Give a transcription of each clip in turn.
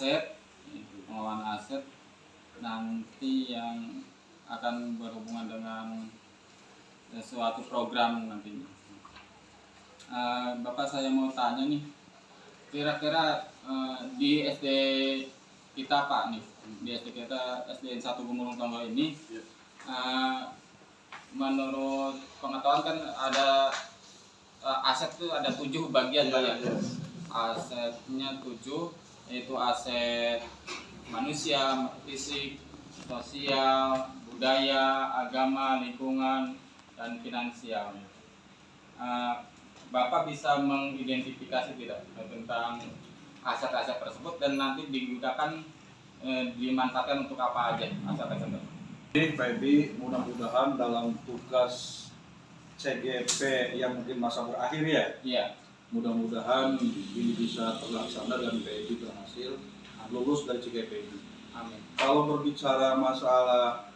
aset, pengelolaan aset nanti yang akan berhubungan dengan suatu program nantinya. Bapak, saya mau tanya nih, kira-kira di SD kita Pak nih, di SD kita SDN 1 Gumulung Tonggo ini, menurut pengetahuan kan ada aset itu ada 7 bagian Pak ya. Asetnya 7, yaitu aset manusia, fisik, sosial, budaya, agama, lingkungan, dan finansial. Bapak bisa mengidentifikasi tidak tentang aset-aset tersebut dan nanti digunakan dimanfaatkan untuk apa aja aset-aset tersebut? Jadi Pak Ebi, mudah-mudahan dalam tugas CGP yang mungkin masa berakhir ya, Iya. mudah-mudahan ini bisa terlaksana dan Pak Ebi berhasil lulus dari CGP ini. Amin. Kalau berbicara masalah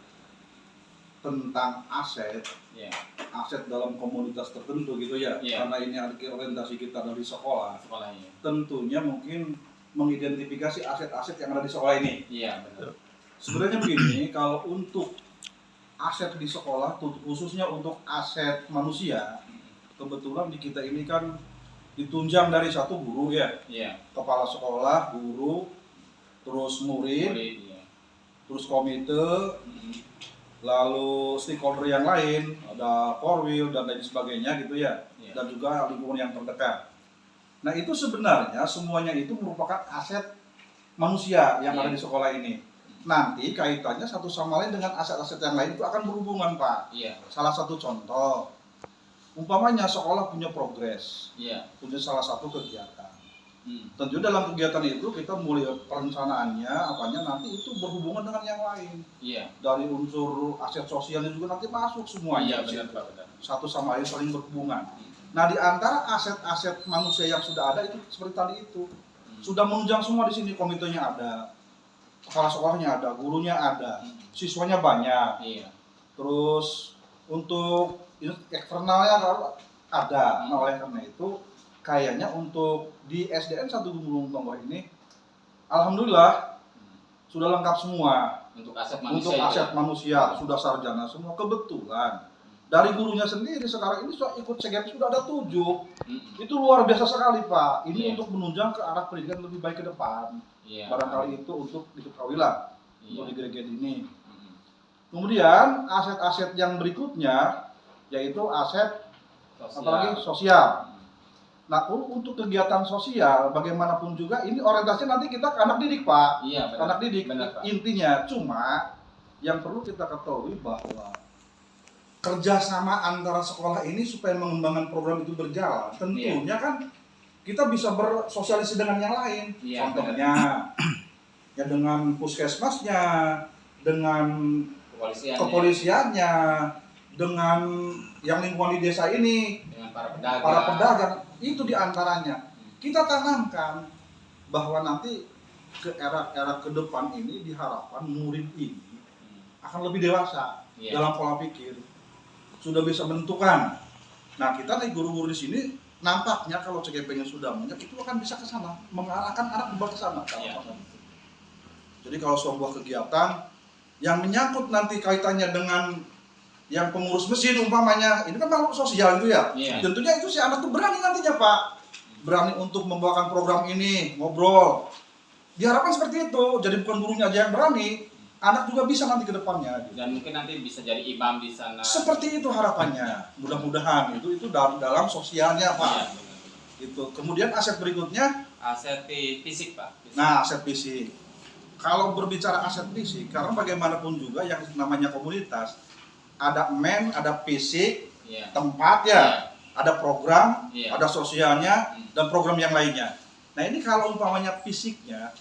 tentang aset, Iya. aset dalam komunitas tertentu gitu ya, Iya. karena ini orientasi kita dari sekolah, Sekolahnya. tentunya mungkin mengidentifikasi aset-aset yang ada di sekolah ini. Iya, betul. Sebenarnya begini, kalau untuk aset di sekolah, khususnya untuk aset manusia, kebetulan di kita ini kan ditunjang dari satu guru ya, Iya. kepala sekolah, guru, terus murid, Iya. terus komite, lalu stakeholder yang lain, ada korwil dan lain sebagainya gitu ya, Iya. dan juga lingkungan yang terdekat. Nah itu sebenarnya semuanya itu merupakan aset manusia yang ada di sekolah ini. Nanti kaitannya satu sama lain dengan aset-aset yang lain itu akan berhubungan Pak. Iya. Salah satu contoh, umpamanya sekolah punya progres, Iya. punya salah satu kegiatan. Tentu dalam kegiatan itu kita mulai perencanaannya, apanya nanti itu berhubungan dengan yang lain. Iya. Dari unsur aset sosialnya juga nanti masuk semuanya. Iya, benar, benar. Satu sama lain saling berhubungan. Nah di antara aset-aset manusia yang sudah ada itu seperti tadi itu sudah menunjang semua di sini, komitenya ada, kepala sekolahnya ada, gurunya ada, siswanya banyak. Iya. Terus untuk eksternalnya ada. Nah oleh karena itu kayaknya untuk di SDN 1 Gumulung Tonggo ini, alhamdulillah sudah lengkap semua Untuk aset manusia. untuk aset manusia, sudah sarjana semua. Kebetulan dari gurunya sendiri sekarang ini sudah ikut CGP sudah ada 7. Itu luar biasa sekali Pak. Ini Iya. untuk menunjang ke arah pendidikan lebih baik ke depan. Iya. Barangkali itu untuk diketahui lah Iya. untuk di grade ini. Kemudian aset-aset yang berikutnya yaitu aset apalagi sosial. Nah untuk kegiatan sosial bagaimanapun juga ini orientasinya nanti kita ke anak didik Pak. Iya, benar. Anak didik Benar, Pak. intinya. Cuma yang perlu kita ketahui bahwa kerjasama antara sekolah ini supaya mengembangkan program itu berjalan, tentunya kan kita bisa bersosialisasi dengan yang lain. Iya, Contohnya ya dengan puskesmasnya, dengan kepolisiannya, dengan yang lingkungan di desa ini, dengan para pedagang, itu diantaranya. Kita tanamkan bahwa nanti ke era-era ke depan ini diharapkan murid ini akan lebih dewasa dalam pola pikir, sudah bisa menentukan. Nah kita nih guru-guru di sini nampaknya kalau CGP-nya sudah banyak itu akan bisa ke sana, mengarahkan anak dibawa ke sana. Jadi kalau sebuah kegiatan yang menyangkut nanti kaitannya dengan yang pengurus mesin umpamanya, ini kan makhluk sosial itu ya. Tentunya itu si anak tuh berani nantinya Pak, berani untuk membawakan program ini, ngobrol. Diharapkan seperti itu, jadi bukan gurunya aja yang berani, anak juga bisa nanti ke depannya. Dan mungkin nanti bisa jadi imam di sana. Seperti itu harapannya, mudah-mudahan itu dalam sosialnya Pak. Itu. Kemudian aset berikutnya, aset fisik Pak. Nah aset fisik. Kalau berbicara aset fisik, karena bagaimanapun juga yang namanya komunitas, ada ada fisik, tempat ya, ada program, ada sosialnya, dan program yang lainnya. Nah ini kalau umpamanya fisiknya,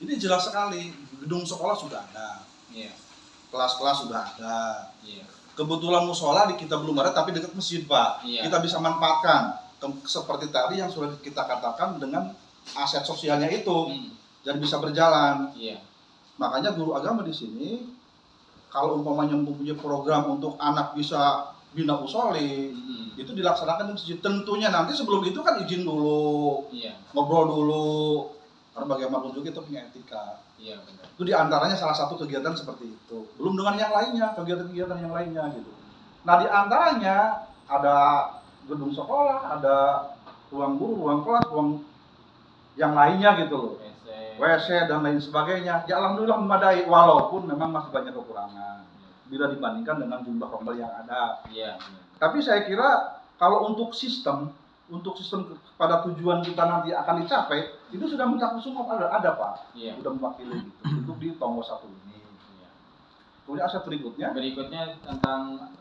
ini jelas sekali, gedung sekolah sudah ada, kelas-kelas sudah ada. Kebetulan musola di kita belum ada, tapi dekat masjid Pak. Kita bisa manfaatkan seperti tadi yang sudah kita katakan dengan aset sosialnya itu, dan bisa berjalan. Makanya guru agama di sini, kalau umpamanya mempunyai program untuk anak bisa bina usoli, itu dilaksanakan di masjid. Tentunya nanti sebelum itu kan izin dulu, ngobrol dulu, Karena bagaimanapun juga itu punya etika. Iya benar. Itu diantaranya salah satu kegiatan seperti itu. Belum dengan yang lainnya, kegiatan-kegiatan yang lainnya gitu. Nah diantaranya ada gedung sekolah, ada ruang guru, ruang kelas, ruang yang lainnya gitu loh. WC dan lain sebagainya. Ya alhamdulillah memadai, walaupun memang masih banyak kekurangan bila dibandingkan dengan jumlah rombel yang ada. Iya. Tapi saya kira kalau untuk sistem pada tujuan kita nanti akan dicapai, itu sudah mencakup semua, ada Pak. Iya. Sudah mewakili gitu. Untuk di Tonggo 1 ini. Iya. Kemudian aset berikutnya. Berikutnya tentang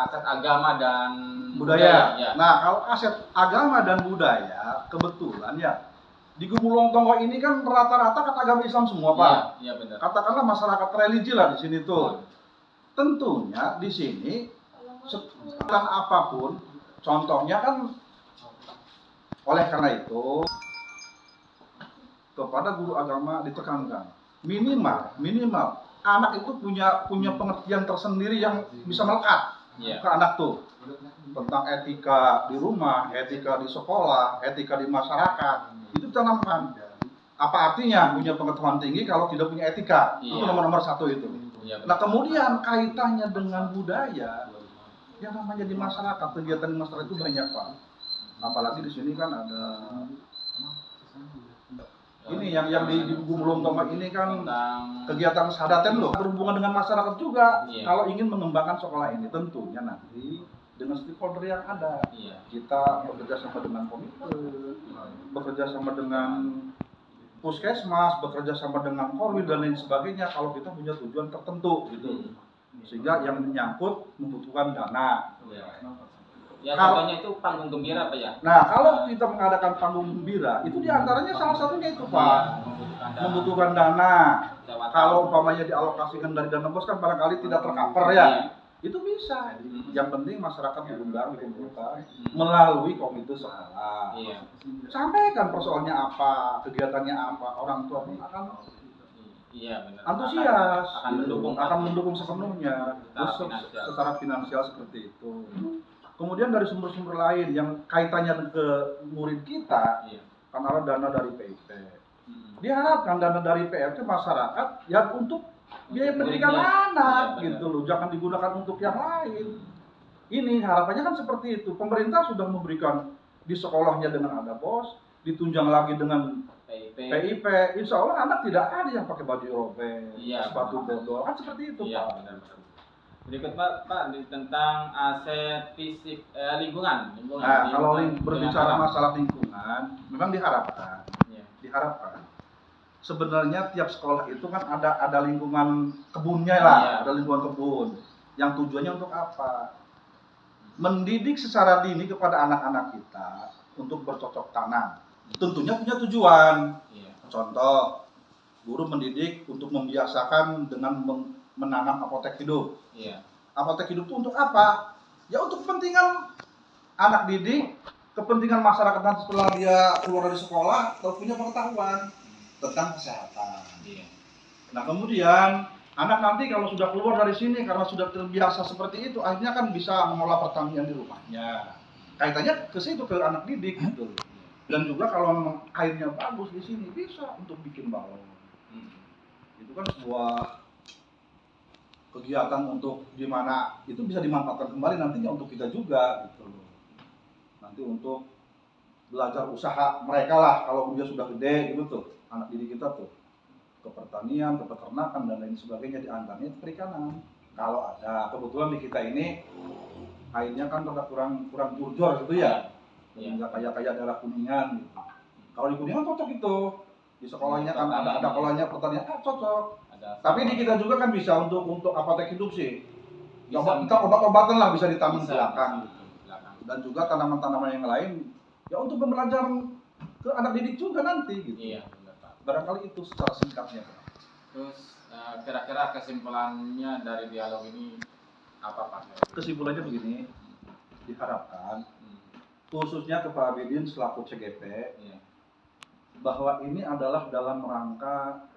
aset agama dan budaya. Ya. Nah, kalau aset agama dan budaya, kebetulan ya di Gumulong Tonggo ini kan rata-rata kan agama Islam semua, Pak. Iya, benar. Katakanlah masyarakat religi lah di sini tuh. Tentunya di sini setelah apapun, contohnya kan oleh karena itu kepada guru agama ditekankan minimal anak itu punya pengertian tersendiri yang bisa melekat ke anak tuh tentang etika di rumah, etika di sekolah, etika di masyarakat. Itu tanamkan. Apa artinya punya pengetahuan tinggi kalau tidak punya etika? Itu nomor satu itu. Nah kemudian kaitannya dengan budaya, yang namanya di masyarakat, kegiatan di masyarakat itu banyak Pak. Apalagi di sini kan ada ini yang di Gumulong Tonggo ini kan kegiatan sahadaten loh, berhubungan dengan masyarakat juga. Kalau ingin mengembangkan sekolah ini tentunya nanti dengan stakeholder yang ada. Kita bekerja sama dengan komite, bekerja sama dengan puskesmas, bekerja sama dengan korwil dan lain sebagainya. Kalau kita punya tujuan tertentu gitu, sehingga yang menyangkut membutuhkan dana. Ya contohnya itu panggung gembira Pak ya. Nah kalau kita mengadakan panggung gembira, itu diantaranya salah satunya itu Pak, membutuhkan dana. Kalau umpamanya dialokasikan dari dana bos kan barangkali tidak tercover ya. Itu bisa. Yang penting masyarakat diundang, dikumpulkan melalui komite sekolah. Sampaikan persoalannya apa, kegiatannya apa, orang tua pun akan antusias, akan mendukung sepenuhnya secara finansial seperti itu. Kemudian dari sumber-sumber lain yang kaitannya ke murid kita, kan ada dana dari PIP. Diharapkan dana dari PIP masyarakat ya untuk biaya pendidikan anak gitu loh, jangan digunakan untuk yang lain. Ini harapannya kan seperti itu. Pemerintah sudah memberikan di sekolahnya dengan ada bos, ditunjang lagi dengan PIP. Insya Allah anak tidak ada yang pakai baju robek, sepatu bodol, kan seperti itu Pak. Berikut Pak tentang aset fisik lingkungan. Nah, kalau berbicara masalah lingkungan, memang diharapkan. Sebenarnya tiap sekolah itu kan ada lingkungan kebunnya lah, ada lingkungan kebun. Yang tujuannya untuk apa? Mendidik secara dini kepada anak-anak kita untuk bercocok tanam. Tentunya punya tujuan. Contoh, guru mendidik untuk membiasakan dengan menanam apotek hidup. Apotek hidup itu untuk apa? Ya untuk kepentingan anak didik, kepentingan masyarakat nanti setelah dia keluar dari sekolah, punya pengetahuan tentang kesehatan. Nah kemudian anak nanti kalau sudah keluar dari sini karena sudah terbiasa seperti itu, akhirnya kan bisa mengolah pertanian di rumahnya. Kaitannya ke situ, ke anak didik gitu. Dan juga kalau memang airnya bagus di sini bisa untuk bikin balon. Itu kan sebuah kegiatan untuk dimana itu bisa dimanfaatkan kembali nantinya untuk kita juga gitu loh. Nanti untuk belajar usaha mereka lah kalau dia sudah gede gitu tuh, anak didik kita tuh ke pertanian, ke peternakan dan lain sebagainya, diantaranya perikanan. Kalau ada, kebetulan di kita ini airnya kan kurang jujur gitu ya, nggak kayak daerah Kuningan gitu. Kalau di Kuningan cocok itu, di sekolahnya kan ada kolanya pertanian, cocok. Tapi di kita juga kan bisa untuk apotek hidup sih. Kita obat-obatan lah bisa ditanam belakang. Dan juga tanaman-tanaman yang lain ya untuk pembelajaran ke anak didik juga nanti gitu. Barangkali itu secara singkatnya. Terus kira-kira kesimpulannya dari dialog ini apa Pak? Kesimpulannya begini, diharapkan khususnya ke Pak Abidin selaku CGP bahwa ini adalah dalam rangka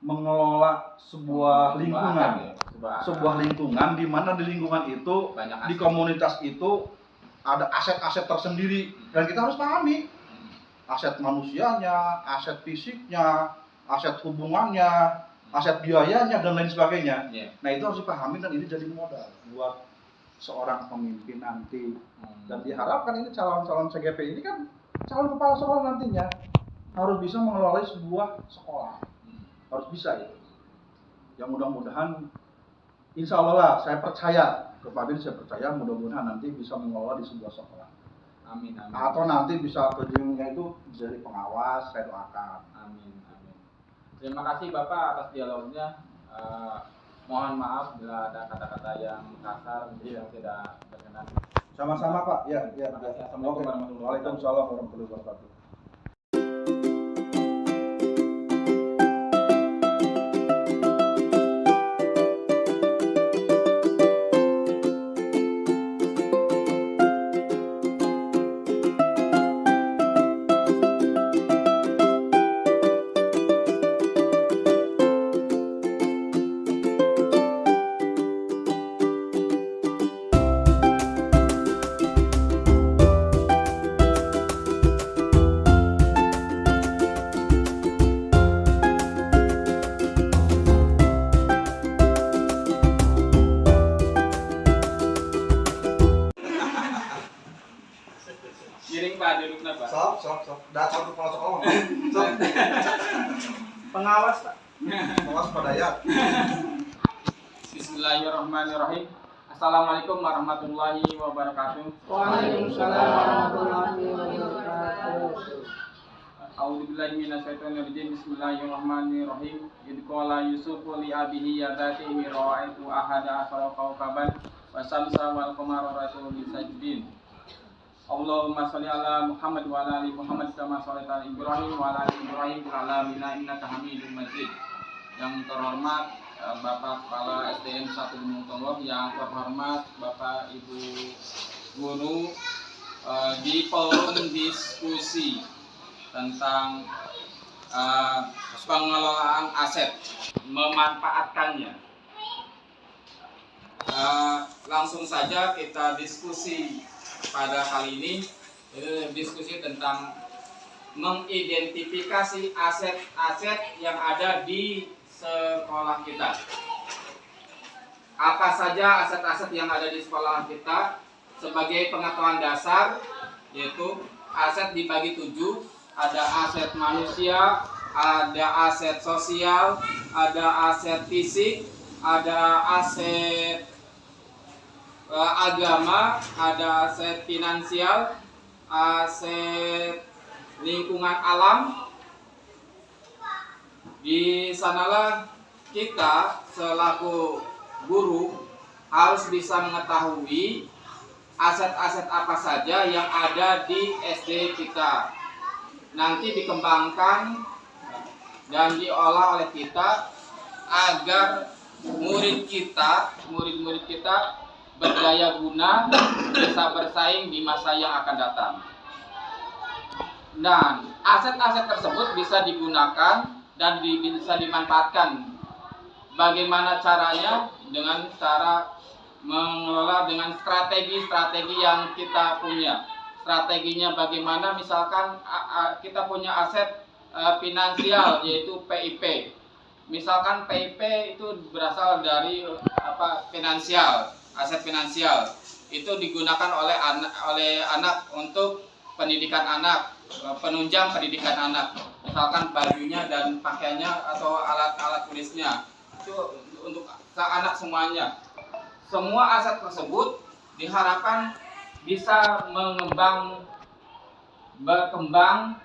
mengelola sebuah lingkungan, sebuah lingkungan di mana di lingkungan itu, di komunitas itu ada aset-aset tersendiri dan kita harus pahami aset manusianya, aset fisiknya, aset hubungannya, aset biayanya dan lain sebagainya. Nah itu harus dipahami dan ini jadi modal buat seorang pemimpin nanti. Dan diharapkan ini calon-calon CGP ini kan calon kepala sekolah nantinya harus bisa mengelola sebuah sekolah, harus bisa itu. Yang mudah-mudahan, insya Allah lah, saya percaya kepada ini, saya percaya mudah-mudahan nanti bisa mengelola di sebuah sekolah. Amin, amin. Atau nanti bisa ujungnya itu jadi pengawas, saya doakan. Amin, amin. Terima kasih Bapak atas dialognya. Mohon maaf bila ada kata-kata yang kasar yang tidak berkenan. Sama-sama Pak. Ya. Assalamualaikum warahmatullahi wabarakatuh. Waalaikumsalam warahmatullahi wabarakatuh. Giring Pak, duduknya Pak. Sok. Datang kepala sekolah. Pengawas Pak. Pengawas Padaya. Bismillahirrahmanirrahim. Assalamualaikum warahmatullahi wabarakatuh. Waalaikumsalam warahmatullahi wabarakatuh. A'udzubillahi minasyaitonirrajim. Bismillahirrahmanirrahim. Idh qala Yusufu li abihi ya bati inni ra'aitu ahada asara kawkaban wa syamsa wal qamara ra'aitu li sajidin. Allahumma sholli ala Muhammad wa ala ali Muhammad kama shallaita ala Ibrahim wa ala ali Ibrahim fil alamin innaka Hamidum Majid. Yang terhormat Bapak Kepala SDN 1 Gunung Tonggok, yang terhormat Bapak Ibu Guru di forum diskusi tentang pengelolaan aset, memanfaatkannya. Langsung saja kita diskusi pada kali ini, diskusi tentang mengidentifikasi aset-aset yang ada di sekolah kita. Apa saja aset-aset yang ada di sekolah kita? Sebagai pengetahuan dasar, yaitu aset dibagi 7. Ada aset manusia, ada aset sosial, ada aset fisik, ada aset agama, ada aset finansial, aset lingkungan alam. Di sanalah kita selaku guru harus bisa mengetahui aset-aset apa saja yang ada di SD kita, nanti dikembangkan dan diolah oleh kita agar murid-murid kita berdaya guna, bisa bersaing di masa yang akan datang. Dan aset-aset tersebut bisa digunakan dan bisa dimanfaatkan. Bagaimana caranya? Dengan cara mengelola dengan strategi-strategi yang kita punya. Strateginya bagaimana? Misalkan kita punya aset finansial, yaitu PIP. Misalkan PIP itu berasal dari finansial. Aset finansial itu digunakan oleh anak untuk pendidikan anak, penunjang pendidikan anak. Misalkan bajunya dan pakaiannya atau alat-alat tulisnya itu untuk anak semuanya. Semua aset tersebut diharapkan bisa berkembang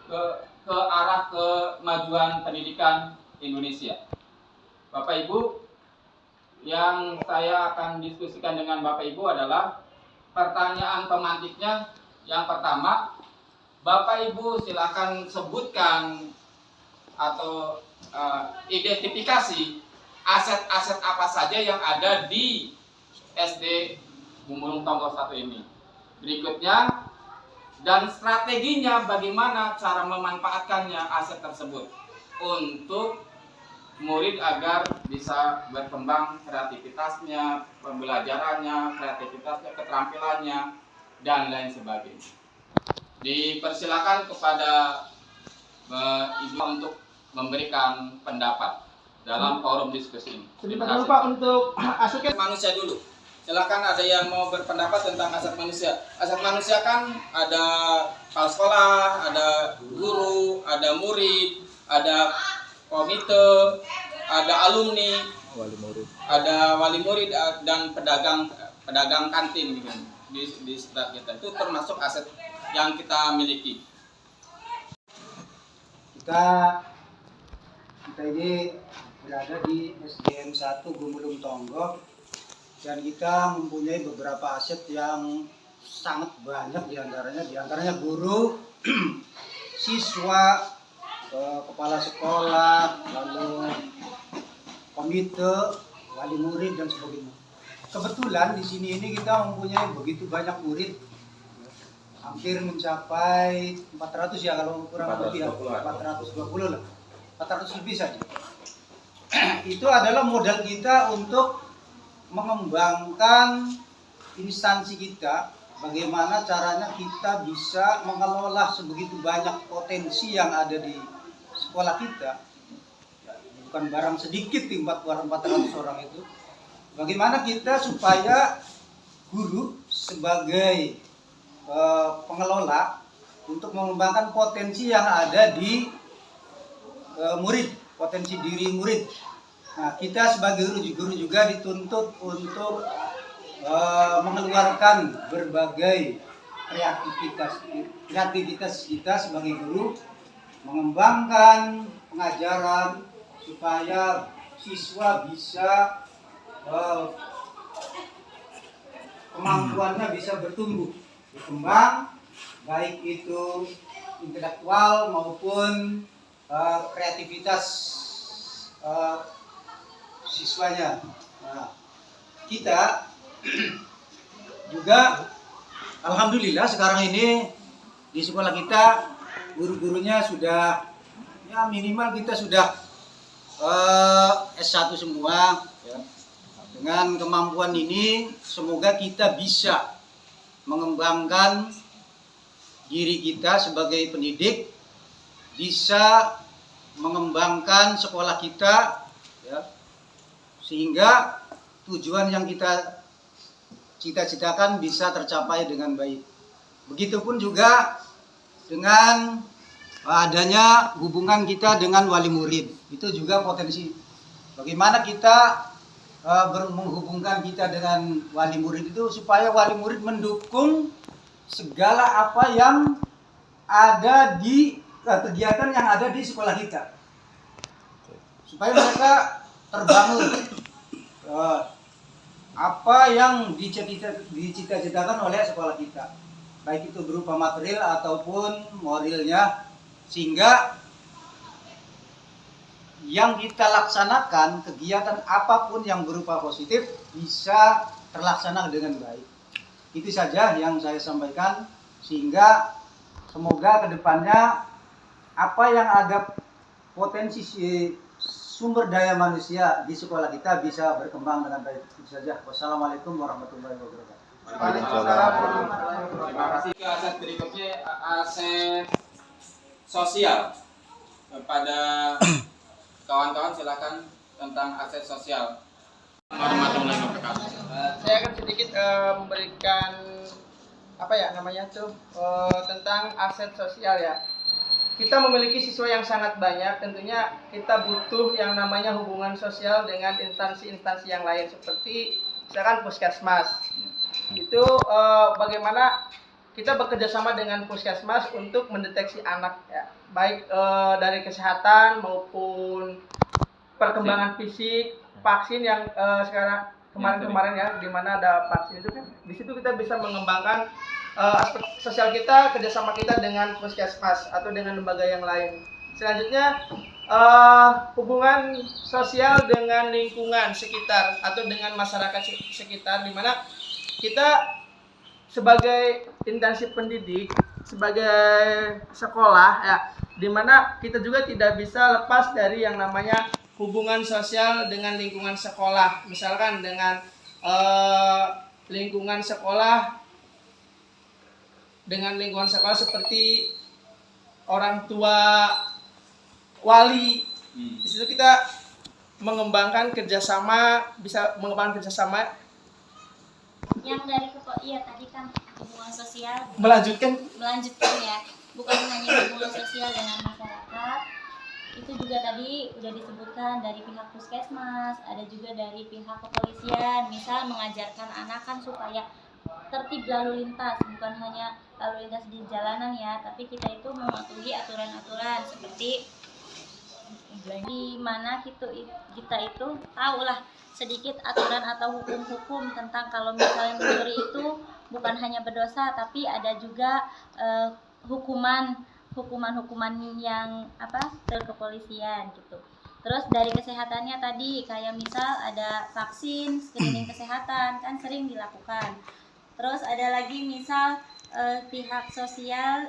ke arah kemajuan pendidikan Indonesia. Bapak Ibu, yang saya akan diskusikan dengan Bapak Ibu adalah pertanyaan pemantiknya. Yang pertama, Bapak Ibu silakan sebutkan atau identifikasi aset-aset apa saja yang ada di SD Gumulung Tonggok 1 ini. Berikutnya, dan strateginya bagaimana cara memanfaatkannya aset tersebut untuk murid agar bisa berkembang kreativitasnya, pembelajarannya, keterampilannya, dan lain sebagainya. Dipersilakan kepada Ibu untuk memberikan pendapat dalam forum diskusi ini. Terima kasih. Pak untuk asetnya Manusia dulu. Silakan, ada yang mau berpendapat tentang aset manusia. Aset manusia kan ada kepala sekolah, ada guru, ada murid, ada komite, ada alumni, ada wali murid dan pedagang kantin gitu di sekitar kita. Itu termasuk aset yang kita miliki. Kita ini berada di SDN 1 Gumulung Tonggo, dan kita mempunyai beberapa aset yang sangat banyak, diantaranya guru, siswa, kepala sekolah, lalu komite, wali murid dan sebagainya. Kebetulan di sini ini kita mempunyai begitu banyak murid, hampir mencapai 400 ya, kalau kurang lebih ya, 420 lah, 400 lebih saja. Itu adalah modal kita untuk mengembangkan instansi kita, bagaimana caranya kita bisa mengelola sebegitu banyak potensi yang ada di sekolah kita. Bukan barang sedikit, 400 orang itu. Bagaimana kita supaya guru sebagai pengelola untuk mengembangkan potensi yang ada di murid, potensi diri murid. Nah, kita sebagai guru juga dituntut untuk mengeluarkan berbagai kreativitas kita sebagai guru, mengembangkan pengajaran supaya siswa bisa kemampuannya bisa berkembang, baik itu intelektual maupun kreativitas siswanya. Nah, kita juga alhamdulillah sekarang ini di sekolah kita guru-gurunya sudah ya minimal kita sudah S1 semua ya. Dengan kemampuan ini semoga kita bisa mengembangkan diri kita sebagai pendidik, bisa mengembangkan sekolah kita ya, sehingga tujuan yang kita cita-citakan bisa tercapai dengan baik. Begitupun juga dengan adanya hubungan kita dengan wali murid, itu juga potensi. Bagaimana kita menghubungkan kita dengan wali murid itu supaya wali murid mendukung segala apa yang ada di kegiatan yang ada di sekolah kita, supaya mereka terbangun apa yang dicita-citakan oleh sekolah kita, baik itu berupa material ataupun moralnya, sehingga yang kita laksanakan, kegiatan apapun yang berupa positif bisa terlaksana dengan baik. Itu saja yang saya sampaikan, sehingga semoga kedepannya apa yang ada potensi sumber daya manusia di sekolah kita bisa berkembang dengan baik. Itu saja. Wassalamualaikum warahmatullahi wabarakatuh. Terima kasih. Aset berikutnya aset sosial. Kepada kawan-kawan silakan tentang aset sosial. Warahmatullahi wabarakatuh. saya akan sedikit memberikan tentang aset sosial ya. Kita memiliki siswa yang sangat banyak, tentunya kita butuh yang namanya hubungan sosial dengan instansi-instansi yang lain seperti misalkan puskesmas. Itu bagaimana kita bekerja sama dengan puskesmas untuk mendeteksi anak ya, baik dari kesehatan maupun perkembangan fisik, vaksin yang sekarang kemarin ya, di mana ada vaksin itu kan, di situ kita bisa mengembangkan aspek sosial kita, kerjasama kita dengan puskesmas atau dengan lembaga yang lain. Selanjutnya hubungan sosial dengan lingkungan sekitar atau dengan masyarakat sekitar, di mana kita sebagai instansi pendidik, sebagai sekolah ya, di mana kita juga tidak bisa lepas dari yang namanya hubungan sosial dengan lingkungan sekolah. Misalkan dengan lingkungan sekolah dengan lingkungan sekolah seperti orang tua, wali. Di situ kita mengembangkan kerjasama, bisa mengembangkan kerjasama yang dari iya tadi kan hubungan sosial melanjutkan ya, bukan hanya hubungan sosial dengan masyarakat, itu juga tadi udah disebutkan dari pihak puskesmas, ada juga dari pihak kepolisian, misal mengajarkan anak kan supaya tertib lalu lintas, bukan hanya lalu lintas di jalanan ya, tapi kita itu mematuhi aturan-aturan seperti di mana kita itu tahulah sedikit aturan atau hukum-hukum tentang kalau misalnya mencuri itu bukan hanya berdosa, tapi ada juga hukuman yang dari kepolisian gitu. Terus dari kesehatannya tadi kayak misal ada vaksin, screening kesehatan kan sering dilakukan. Terus ada lagi misal pihak sosial,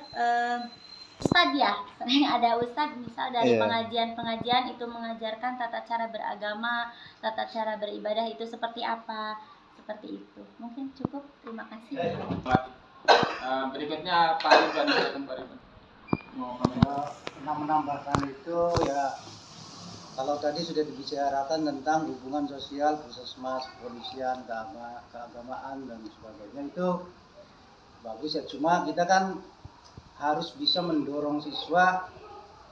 ustadz ya, sering ada ustadz misal dari pengajian itu mengajarkan tata cara beragama, tata cara beribadah itu seperti apa, seperti itu. Mungkin cukup, terima kasih. Berikutnya Pak Ridwan, mau menambahkan itu ya, kalau tadi sudah dibicarakan tentang hubungan sosial, puskesmas, kepolisian, keagamaan dan sebagainya, itu bagus ya. Cuma kita kan harus bisa mendorong siswa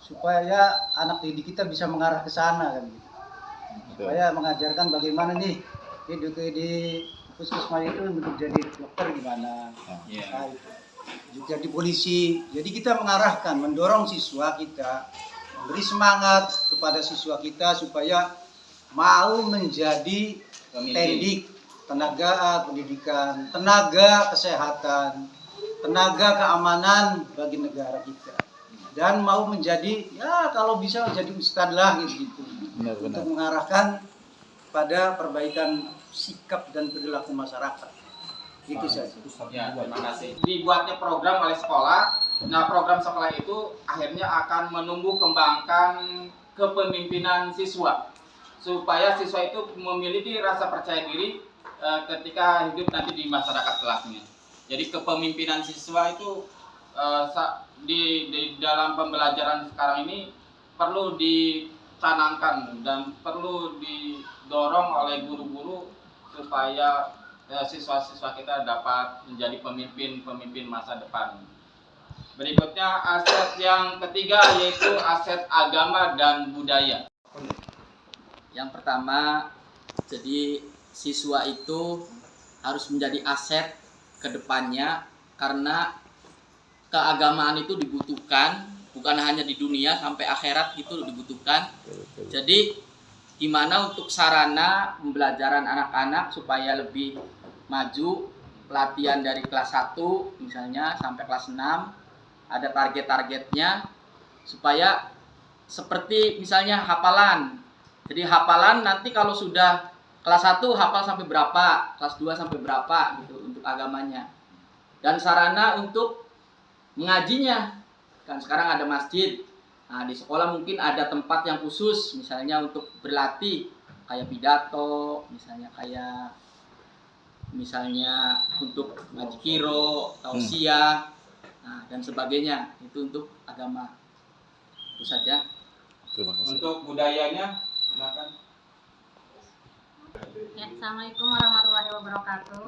supaya anak didik kita bisa mengarah ke sana kan gitu. Supaya mengajarkan bagaimana nih di puskesmas itu untuk jadi dokter gimana, jadi polisi. Jadi kita mengarahkan, mendorong siswa kita, memberi semangat kepada siswa kita supaya mau menjadi pendidik, tenaga pendidikan, tenaga kesehatan, tenaga keamanan bagi negara kita, dan mau menjadi ya kalau bisa jadi ustadz lah gitu. Untuk mengarahkan pada perbaikan sikap dan perilaku masyarakat. Itu saja. Ya, terima kasih. Dibuatnya program oleh sekolah. Nah, program sekolah itu akhirnya akan menumbuh kembangkan kepemimpinan siswa, supaya siswa itu memiliki rasa percaya diri ketika hidup nanti di masyarakat kelasnya. Jadi kepemimpinan siswa itu di dalam pembelajaran sekarang ini perlu ditanamkan dan perlu didorong oleh guru-guru supaya siswa-siswa kita dapat menjadi pemimpin masa depan. Berikutnya aset yang ketiga yaitu aset agama dan budaya. Yang pertama, jadi siswa itu harus menjadi aset ke depannya, karena keagamaan itu dibutuhkan bukan hanya di dunia, sampai akhirat itu dibutuhkan. Jadi gimana untuk sarana pembelajaran anak-anak supaya lebih maju, pelatihan dari kelas 1 misalnya sampai kelas 6 ada target-targetnya, supaya seperti misalnya hafalan. Jadi hafalan nanti kalau sudah kelas 1 hafal sampai berapa, kelas 2 sampai berapa gitu untuk agamanya. Dan sarana untuk mengajinya. Kan sekarang ada masjid. Nah, di sekolah mungkin ada tempat yang khusus misalnya untuk berlatih kayak pidato, misalnya untuk ngaji kiro, tausiah, dan sebagainya. Itu untuk agama. Itu saja. Terima kasih. Untuk budayanya, silakan. Ya, Assalamualaikum warahmatullahi wabarakatuh.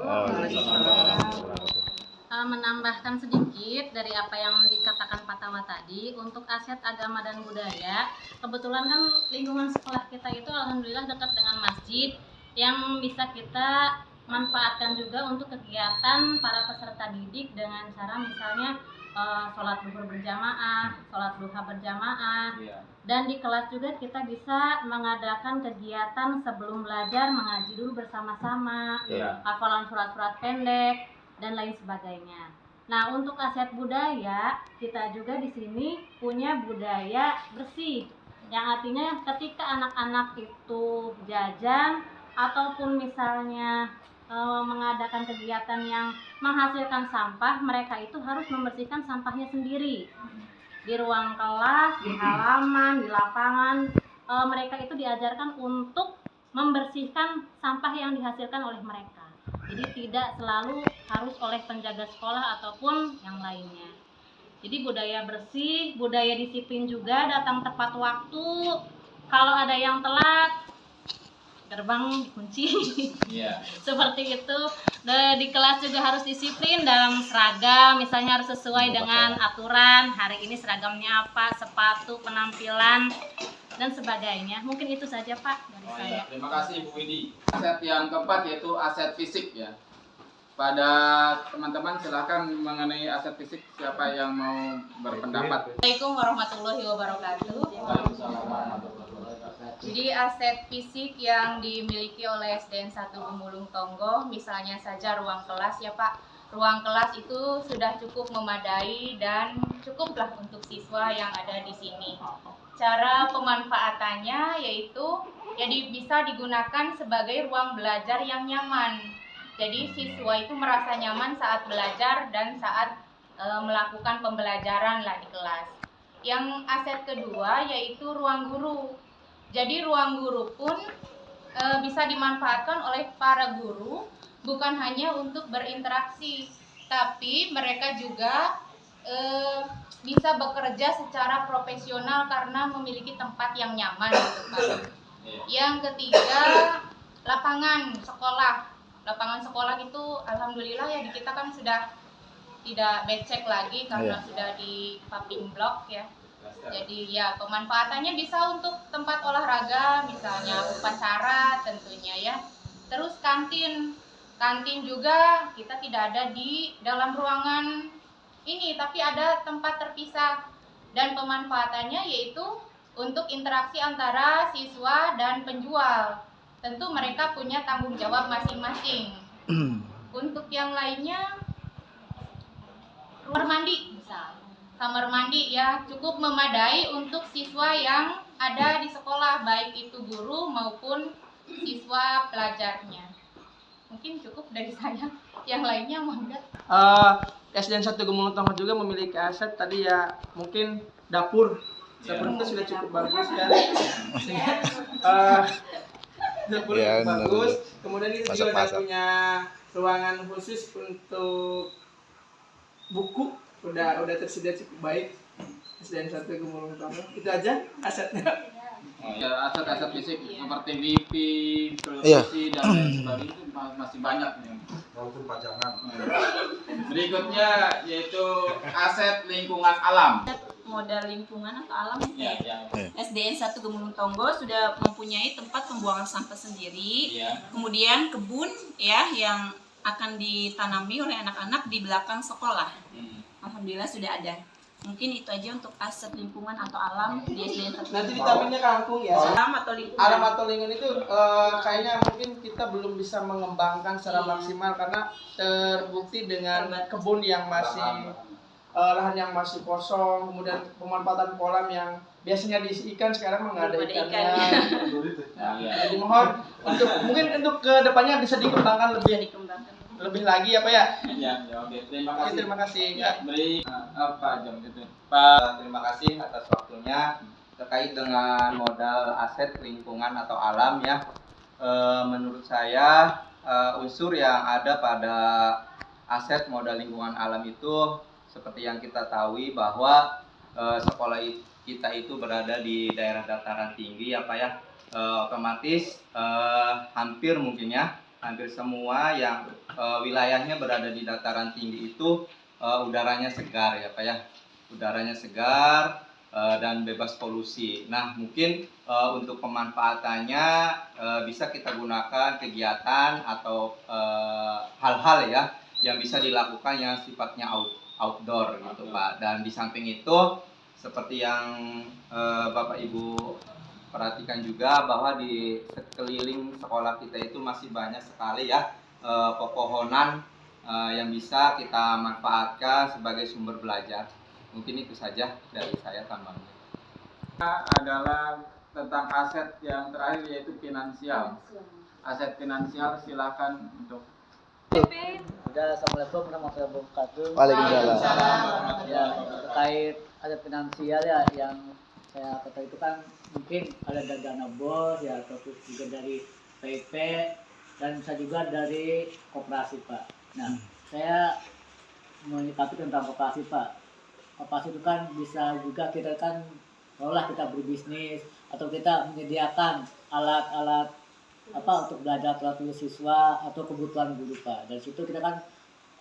Menambahkan sedikit dari apa yang dikatakan Pak Tawa tadi, untuk aset agama dan budaya, kebetulan kan lingkungan sekolah kita itu alhamdulillah dekat dengan masjid yang bisa kita manfaatkan juga untuk kegiatan para peserta didik dengan cara misalnya sholat zuhur berjamaah, sholat duha berjamaah, dan di kelas juga kita bisa mengadakan kegiatan sebelum belajar mengaji dulu bersama-sama, hafalan surat-surat pendek dan lain sebagainya. Nah, untuk aset budaya kita juga di sini punya budaya bersih, yang artinya ketika anak-anak itu jajan ataupun misalnya mengadakan kegiatan yang menghasilkan sampah, mereka itu harus membersihkan sampahnya sendiri di ruang kelas, di halaman, di lapangan. Mereka itu diajarkan untuk membersihkan sampah yang dihasilkan oleh mereka. Jadi tidak selalu harus oleh penjaga sekolah ataupun yang lainnya. Jadi budaya bersih, budaya disiplin juga, datang tepat waktu. Kalau ada yang telat, gerbang dikunci. Seperti itu. Di kelas juga harus disiplin dalam seragam, misalnya harus sesuai dengan aturan. Hari ini seragamnya apa, sepatu, penampilan, dan sebagainya. Mungkin itu saja Pak dari saya. Terima kasih Bu Widi. Aset yang keempat yaitu aset fisik ya. Pada teman-teman silahkan mengenai aset fisik, siapa yang mau berpendapat? Assalamualaikum warahmatullahi wabarakatuh. Jadi aset fisik yang dimiliki oleh SDN 1 Gemulung Tonggo, misalnya saja ruang kelas ya Pak. Ruang kelas itu sudah cukup memadai dan cukuplah untuk siswa yang ada di sini. Cara pemanfaatannya yaitu bisa digunakan sebagai ruang belajar yang nyaman. Jadi siswa itu merasa nyaman saat belajar dan saat melakukan pembelajaran lah di kelas. Yang aset kedua yaitu ruang guru. Jadi ruang guru pun bisa dimanfaatkan oleh para guru bukan hanya untuk berinteraksi, tapi mereka juga bisa bekerja secara profesional karena memiliki tempat yang nyaman gitu Pak. Yang ketiga, lapangan sekolah. Lapangan sekolah itu alhamdulillah ya di kita kan sudah tidak becek lagi karena sudah di paving block ya. Jadi ya pemanfaatannya bisa untuk tempat olahraga, misalnya upacara tentunya ya. Terus kantin juga kita tidak ada di dalam ruangan ini, tapi ada tempat terpisah. Dan pemanfaatannya yaitu untuk interaksi antara siswa dan penjual. Tentu mereka punya tanggung jawab masing-masing. Untuk yang lainnya, kamar mandi misal. Kamar mandi ya cukup memadai untuk siswa yang ada di sekolah, baik itu guru maupun siswa pelajarnya. Mungkin cukup dari saya. Yang lainnya monggo. SDN 1 Gemulung Tonggo juga memiliki aset tadi ya, mungkin dapur. Dapur itu sudah cukup bagus ya. Dapur bagus. Kemudian kita juga ada punya ruangan khusus untuk buku, udah tersedia cukup baik. SDN 1 Gemulung Tonggo. Itu aja asetnya. Aset-aset fisik seperti wifi, televisi dan lain sebagainya itu masih banyak nih. Walaupun pajangan. Berikutnya yaitu aset lingkungan alam. Modal lingkungan atau alam SDN 1 Gemulung Tonggo sudah mempunyai tempat pembuangan sampah sendiri, kemudian kebun ya yang akan ditanami oleh anak-anak di belakang sekolah. Alhamdulillah sudah ada. Mungkin itu aja untuk aset lingkungan atau alam di SDN 1. Nanti vitaminnya kangkung ya. Alam atau lingkungan. Alam atau lingkungan itu kayaknya mungkin kita belum bisa mengembangkan secara maksimal karena terbukti dengan kebun yang masih lahan yang masih kosong, kemudian pemanfaatan kolam yang biasanya diisi ikan sekarang nggak ada ikannya. Jadi mohon untuk kedepannya bisa dikembangkan lebih lagi ya Pak ya. Oke. Terima kasih. Ya. Beri apa jam itu? Pak, terima kasih atas waktunya terkait dengan modal aset lingkungan atau alam ya. Menurut saya unsur yang ada pada aset modal lingkungan alam itu seperti yang kita tahu bahwa sekolah kita itu berada di daerah dataran tinggi ya Pak ya. Otomatis hampir semua yang wilayahnya berada di dataran tinggi itu udaranya segar ya Pak ya. Udaranya segar dan bebas polusi. Nah mungkin untuk pemanfaatannya bisa kita gunakan kegiatan atau hal-hal ya yang bisa dilakukan yang sifatnya outdoor gitu Pak. Dan di samping itu seperti yang Bapak Ibu perhatikan juga bahwa di sekeliling sekolah kita itu masih banyak sekali ya pepohonan yang bisa kita manfaatkan sebagai sumber belajar. Mungkin itu saja dari saya tambahnya. Adalah tentang aset yang terakhir yaitu finansial. Aset finansial silakan untuk. Assalamualaikum warahmatullahi wabarakatuh. Waalaikumsalam. Ya, terkait aset finansial ya yang saya kata itu kan mungkin ada dana bos ya, atau juga dari PIP dan bisa juga dari koperasi Pak. Nah, saya menyikapi tentang koperasi Pak. Koperasi itu kan bisa juga kita kan kalau kita berbisnis atau kita menyediakan alat-alat untuk belajar teratur siswa atau kebutuhan guru Pak. Dari situ kita kan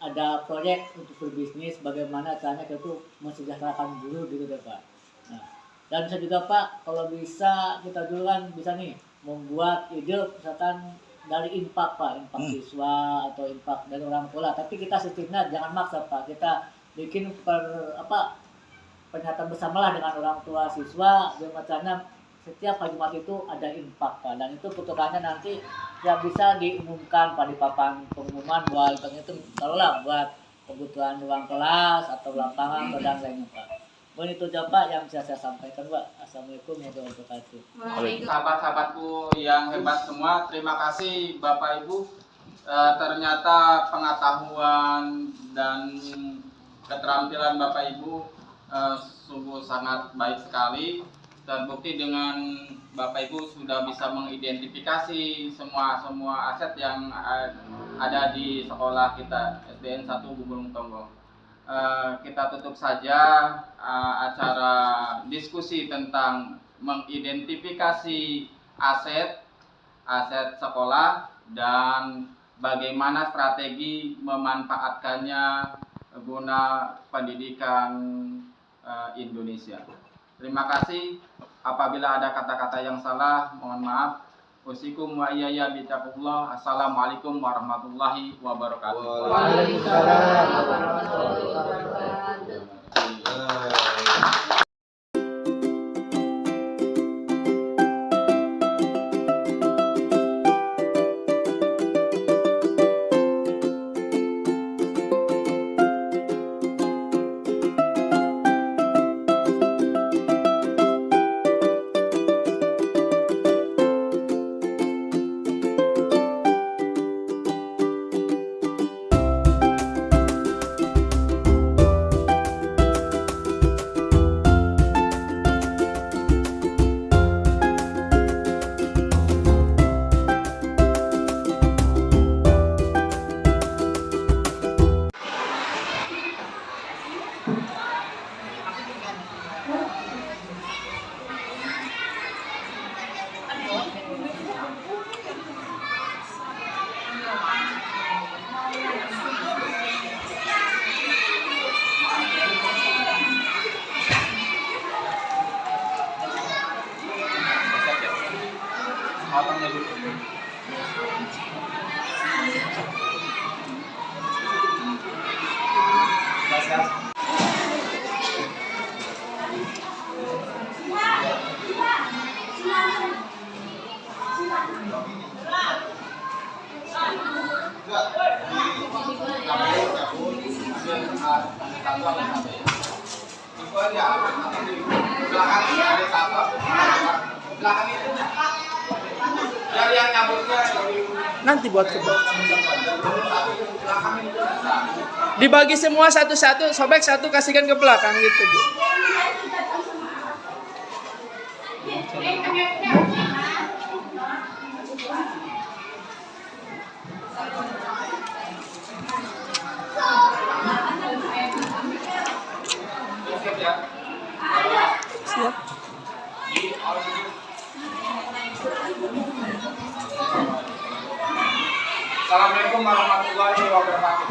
ada proyek untuk berbisnis bagaimana caranya kita tuh mensejahterakan guru gitu deh Pak. Nah, dan bisa juga Pak kalau bisa kita dulu kan bisa nih membuat ide misalkan dari infak Pak, infak siswa atau infak dari orang tua, tapi kita sistemnya jangan maksa Pak, kita bikin pernyataan bersama lah dengan orang tua siswa bagaimana setiap hari Jumat itu ada infak Pak, dan itu putukannya nanti ya bisa diumumkan Pak di papan pengumuman bahwa itu taruhlah buat kebutuhan ruang kelas atau lapangan atau dan lainnya Pak. Mungkin itu aja Pak yang bisa saya sampaikan Pak. Assalamualaikum warahmatullahi wabarakatuh. Sahabat-sahabatku yang hebat semua, terima kasih Bapak Ibu. Ternyata pengetahuan dan keterampilan Bapak Ibu sungguh sangat baik sekali. Terbukti dengan Bapak Ibu sudah bisa mengidentifikasi semua aset yang ada di sekolah kita SDN 1 Gumulung Tonggo. Kita tutup saja acara diskusi tentang mengidentifikasi aset sekolah dan bagaimana strategi memanfaatkannya guna pendidikan Indonesia. Terima kasih. Apabila ada kata-kata yang salah, mohon maaf. Usikum wa iyaya bitaqullah. Assalamualaikum warahmatullahi wabarakatuh. Waalaikumsalam warahmatullahi wabarakatuh. Nanti buat dibagi semua satu-satu, sobek satu kasihkan ke belakang gitu Bu. Siap. Assalamualaikum warahmatullahi wabarakatuh.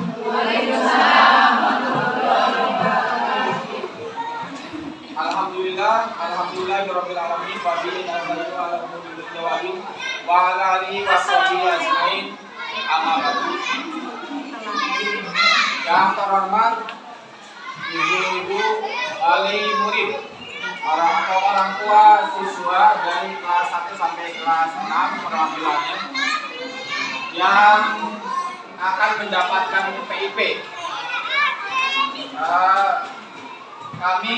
Alhamdulillahirabbil alamin wa bihi nasta'inu ala umuri dunya wa ala alihi washabihi ajmain. Amma ba'du. Yang terhormat ibu-ibu wali murid, orang tua siswa dari kelas 1 sampai kelas 6 perwakilannya yang akan mendapatkan PIP. Kami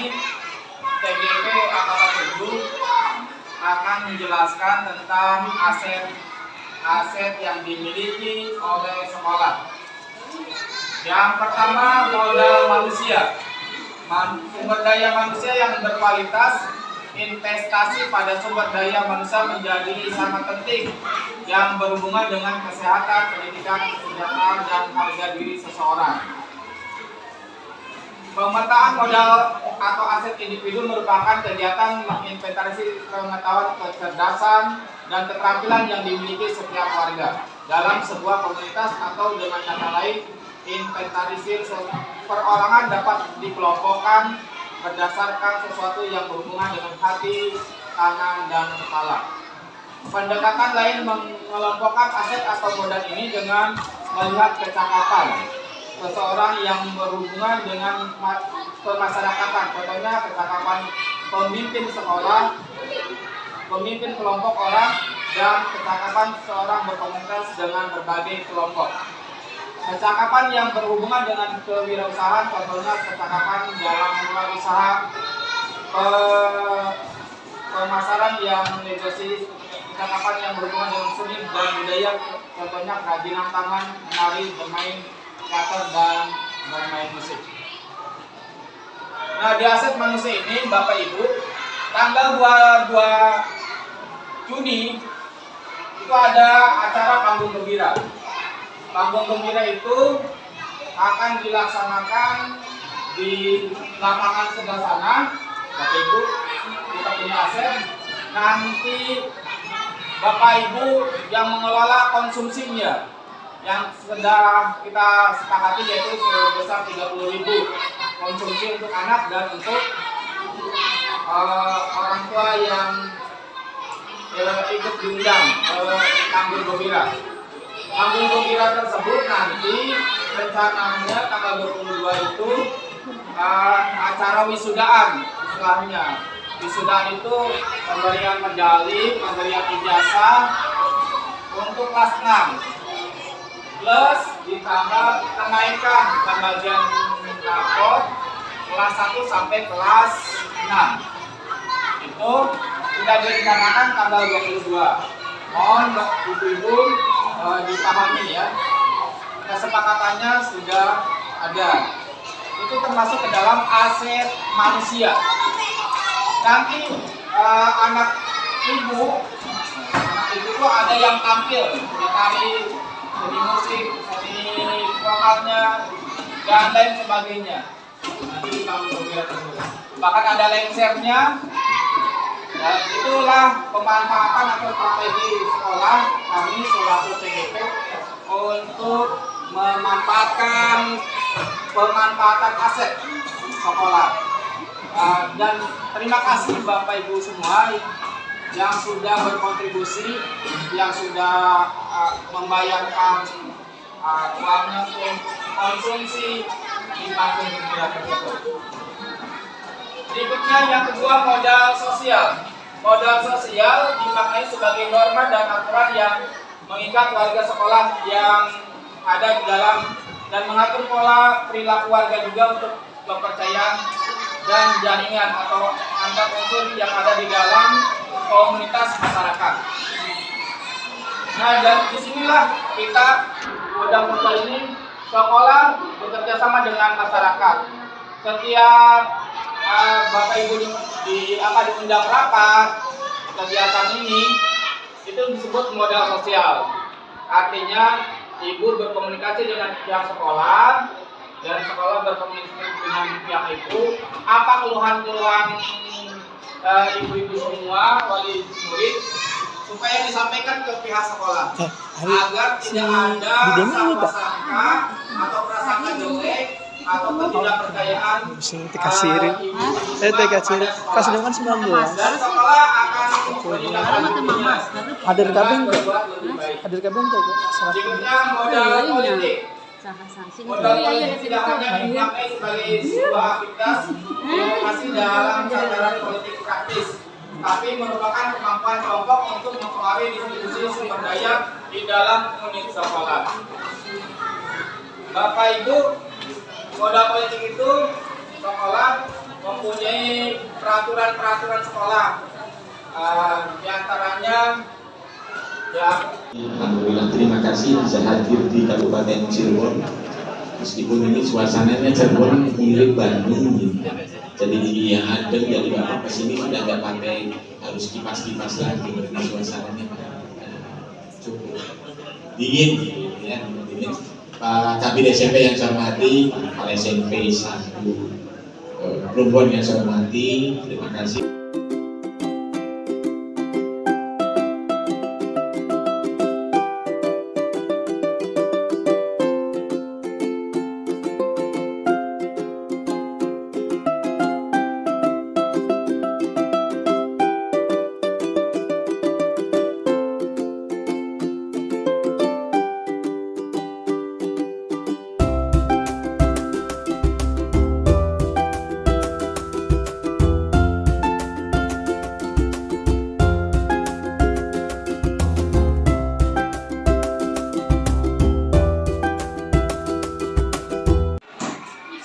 TGP Angkatan 7 akan menjelaskan tentang aset yang dimiliki oleh sekolah. Yang pertama, modal manusia. Sumber daya manusia yang berkualitas investasi pada sumber daya manusia menjadi sangat penting yang berhubungan dengan kesehatan, pendidikan, kesejahteraan, dan harga diri seseorang. Pemetaan modal atau aset individu merupakan kegiatan menginventarisasi pengetahuan, kecerdasan, dan keterampilan yang dimiliki setiap warga dalam sebuah komunitas, atau dengan kata lain, inventarisir perorangan dapat dikelompokkan berdasarkan sesuatu yang berhubungan dengan hati, tangan, dan kepala. Pendekatan lain mengelompokkan aset atau modal ini dengan melihat kecakapan seseorang yang berhubungan dengan kemasyarakatan. Contohnya kecakapan pemimpin sekolah, pemimpin kelompok orang, dan kecakapan seorang berkomunikasi dengan berbagai kelompok. Kecakapan yang berhubungan dengan kewirausahaan, contohnya kecakapan dalam memulai usaha, pemasaran yang negosiasi, kecakapan yang berhubungan dengan seni dan budaya, contohnya kerajinan tangan, menari, bermain teater, dan bermain musik. Nah, di aset manusia ini, Bapak Ibu, tanggal 22 Juni itu ada acara Panggung Gembira. Panggung Gembira itu akan dilaksanakan di lapangan sebelah sana, Bapak Ibu. Kita punya aset. Nanti Bapak Ibu yang mengelola konsumsinya, yang sudah kita sepakati, yaitu sebesar 30.000 konsumsi untuk anak dan untuk orang tua yang ikut diundang Panggung Gembira. Panggung Gembira tersebut nanti rencananya tanggal 22 itu acara wisudaan istilahnya. Wisudaan itu pemberian medali, pemberian ijazah untuk kelas 6. Plus ditambah kenaikan pembagian rapor kelas 1 sampai kelas 6. Itu sudah direncanakan tanggal 22. Mohon Ibu-ibu dipahami ya, kesepakatannya sudah ada. Itu termasuk ke dalam aset manusia. Nanti anak ibu itu ada yang tampil, menari, seni musik, seni vokalnya, dan lain sebagainya. Nanti di Panggung Gembira tersebut. Bahkan ada lengsernya. Dan itulah pemanfaatan atau strategi sekolah kami selaku CGP untuk pemanfaatan aset sekolah. Dan terima kasih Bapak Ibu semua yang sudah berkontribusi, yang sudah membayarkan uangnya untuk konsumsi di Panggung Gembira tersebut. Berikutnya yang kedua, modal sosial. Modal sosial dimaknai sebagai norma dan aturan yang mengikat warga sekolah yang ada di dalam dan mengatur pola perilaku warga juga untuk kepercayaan dan jaringan atau antar unsur yang ada di dalam komunitas masyarakat. Nah, dan disinilah kita modal sosial ini sekolah bekerja sama dengan masyarakat. Setiap Bapak Ibu diundang rapat kegiatan ini itu disebut modal sosial. Artinya ibu berkomunikasi dengan pihak sekolah dan sekolah berkomunikasi dengan pihak ibu. Apa keluhan-keluhan ibu-ibu semua, wali murid, supaya disampaikan ke pihak sekolah agar tidak ada sangka-sangka atau prasangka jelek atau ketidakpercayaan kasih dengan 19 dan sekolah akan menindaklanjutinya. hadir kabin tuh Berikutnya modal politik. Modal politik tidak hanya dipakai sebagai sebuah aktivitas demokrasi dalam sadaran politik praktis, tapi merupakan kemampuan kelompok untuk mempengaruhi distribusi sumber daya di dalam unit sekolah. Bapak Ibu, modal politik itu sekolah mempunyai peraturan-peraturan sekolah, diantaranya ya. Alhamdulillah, terima kasih bisa hadir di Kabupaten Cirebon meskipun ini suasananya Cirebon mirip Bandung gitu. Jadi yang adem, jadi bapak kesini sudah nggak pakai harus kipas-kipas lagi, karena suasananya cukup dingin gitu ya, dingin. Pak Kabid SMP yang saya hormati, Pak SMP 1 Plumbon yang saya hormati, terima kasih.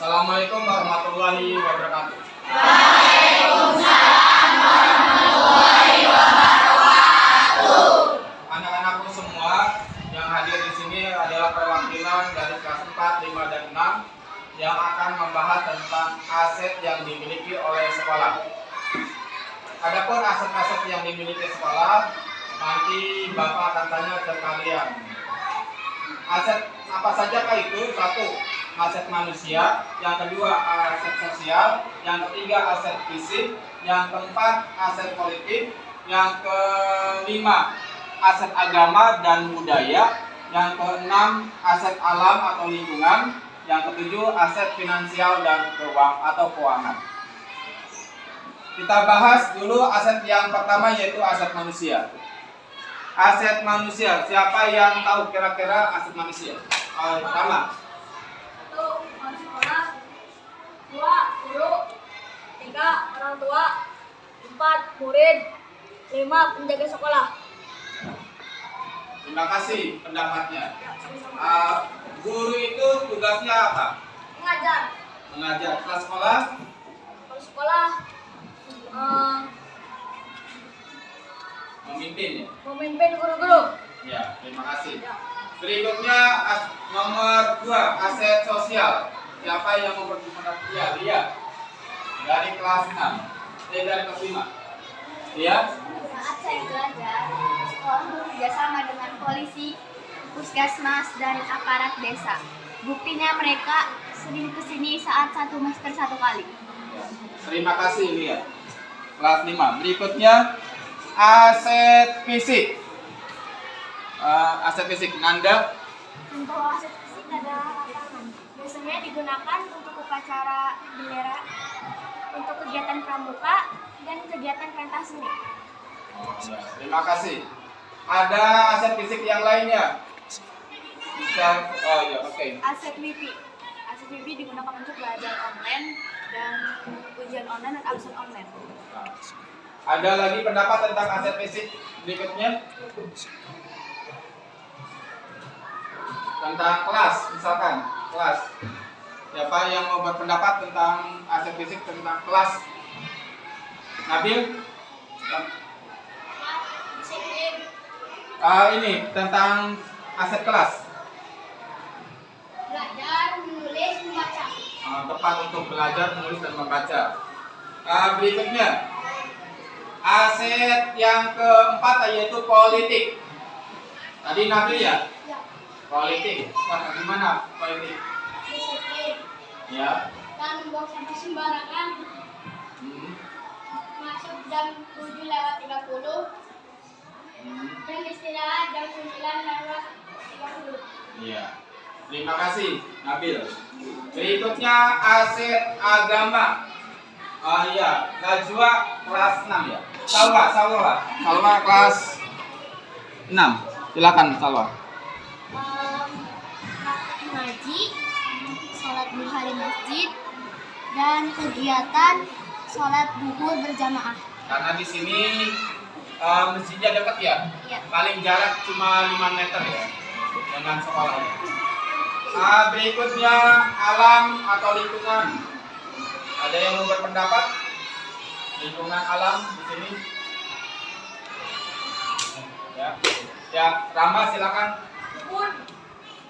Assalamualaikum warahmatullahi wabarakatuh. Waalaikumsalam warahmatullahi wabarakatuh. Anak-anakku semua yang hadir di sini adalah perwakilan dari kelas 4, 5, dan 6 yang akan membahas tentang aset yang dimiliki oleh sekolah. Adapun aset-aset yang dimiliki sekolah, nanti Bapak akan tanya ke kalian. Aset apa sajakah itu? 1. Aset manusia, yang kedua aset sosial, yang ketiga aset fisik, yang keempat aset politik, yang kelima aset agama dan budaya, yang keenam aset alam atau lingkungan, yang ketujuh aset finansial dan keuangan. Kita bahas dulu aset yang pertama, yaitu aset manusia. Aset manusia, siapa yang tahu kira-kira aset manusia? Pertama, 1. Orang sekolah, 2. Guru, 3. Orang tua, 4. Murid, 5. Penjaga sekolah. Terima kasih pendapatnya. Guru itu tugasnya apa? Mengajar. Mengajar. Kelas sekolah? Kalau sekolah, Memimpin ya? memimpin guru-guru. Ya, terima kasih. Berikutnya nomor 2, aset sosial. Siapa yang mau berpendapat? Ya, lihat. Dari kelas 6. Dari kelas 5. Ya? Saat saya belajar, sekolah bekerjasama dengan polisi, puskesmas, dan aparat desa. Buktinya mereka sering kesini saat 1 semester 1 kali. Terima kasih, lihat. Kelas 5. Berikutnya aset fisik. Aset fisik, Nanda. Untuk aset fisik ada lapangan. Biasanya digunakan untuk upacara bendera, untuk kegiatan pramuka, dan kegiatan pentas seni. Terima kasih. Ada aset fisik yang lainnya? Bisa, oh ya, oke. Aset WiFi. Aset WiFi digunakan untuk belajar online dan ujian online dan absen online. Ada lagi pendapat tentang aset fisik berikutnya? Tentang kelas, misalkan kelas. Siapa yang mau berpendapat tentang aset fisik tentang kelas? Nabil? Ini tentang aset kelas. Belajar, menulis, membaca. Tepat untuk belajar, menulis, dan membaca. Berikutnya aset yang keempat yaitu politik. Tadi Nabil ya? Ya. Politik. Gimana politik? Disiplin. Ya. Dan membuang sampah sembarangan. Masuk jam 7:30. Dan istirahat jam 9:30. Iya. Terima kasih Nabil. Berikutnya aset agama. Iya, Najwa kelas 6 ya. Salwa kelas 6. Silakan Salwa. Ngaji, sholat duha di masjid, dan kegiatan sholat duhur berjamaah. Karena di sini masjidnya dekat ya? Iya. Paling jarak cuma 5 meter ya dengan sekolahnya. Berikutnya alam atau lingkungan. Ada yang mau berpendapat? Lingkungan alam di sini. Ya, Rama silakan. Kebun.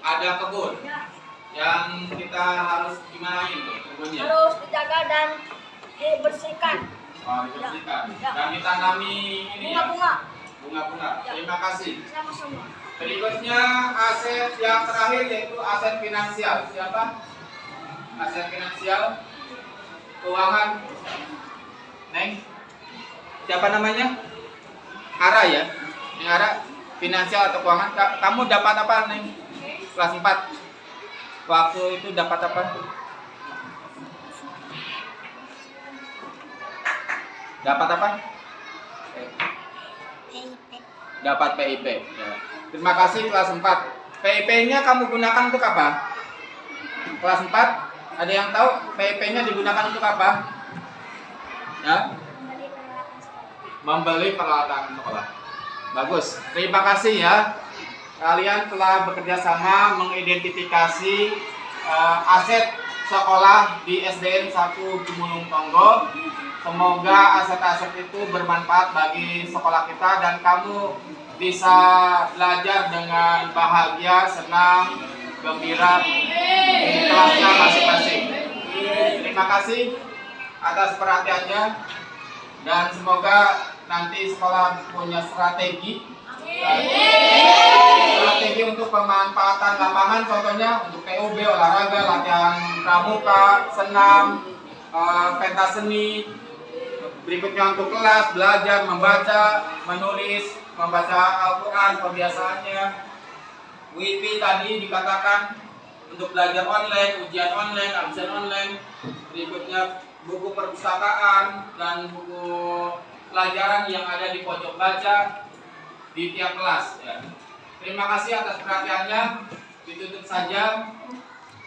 Ada kebun. Ya. yang kita harus gimana tuh kebunnya? Harus dijaga dan dibersihkan. Oh, dibersihkan. Ya. Dan ditanami ini Bunga-bunga. Bunga-bunga. Ya. Terima kasih. Sama-sama. Berikutnya aset yang terakhir yaitu aset finansial. Siapa? Aset finansial, keuangan. Neng, siapa namanya? Ara ya? Neng Ara, finansial atau keuangan. Kamu dapat apa, Neng? Kelas 4. Waktu itu dapat apa? Dapat apa? Dapat PIP. Ya. Terima kasih kelas 4. PIP-nya kamu gunakan untuk apa? Kelas 4, ada yang tahu PIP-nya digunakan untuk apa? Ya? Membeli peralatan sekolah. Bagus. Terima kasih ya. Kalian telah bekerja sama mengidentifikasi aset sekolah di SDN 1 Gumulung Tonggo. Semoga aset-aset itu bermanfaat bagi sekolah kita dan kamu bisa belajar dengan bahagia, senang, gembira di kelasnya masing-masing. Terima kasih atas perhatiannya dan semoga nanti sekolah punya strategi untuk pemanfaatan lapangan, contohnya untuk PUB, olahraga, latihan pramuka, senam, pentas seni. Berikutnya untuk kelas, belajar, membaca, menulis, membaca Al-Quran, kebiasaannya. WIPI tadi dikatakan untuk belajar online, ujian online, absen online. Berikutnya buku perpustakaan dan buku pelajaran yang ada di pojok baca di tiap kelas. Ya. Terima kasih atas perhatiannya. Ditutup saja.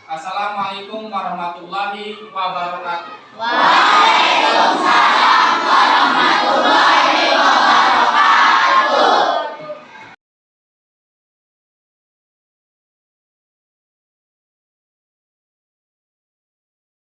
Assalamualaikum warahmatullahi wabarakatuh. Waalaikumsalam.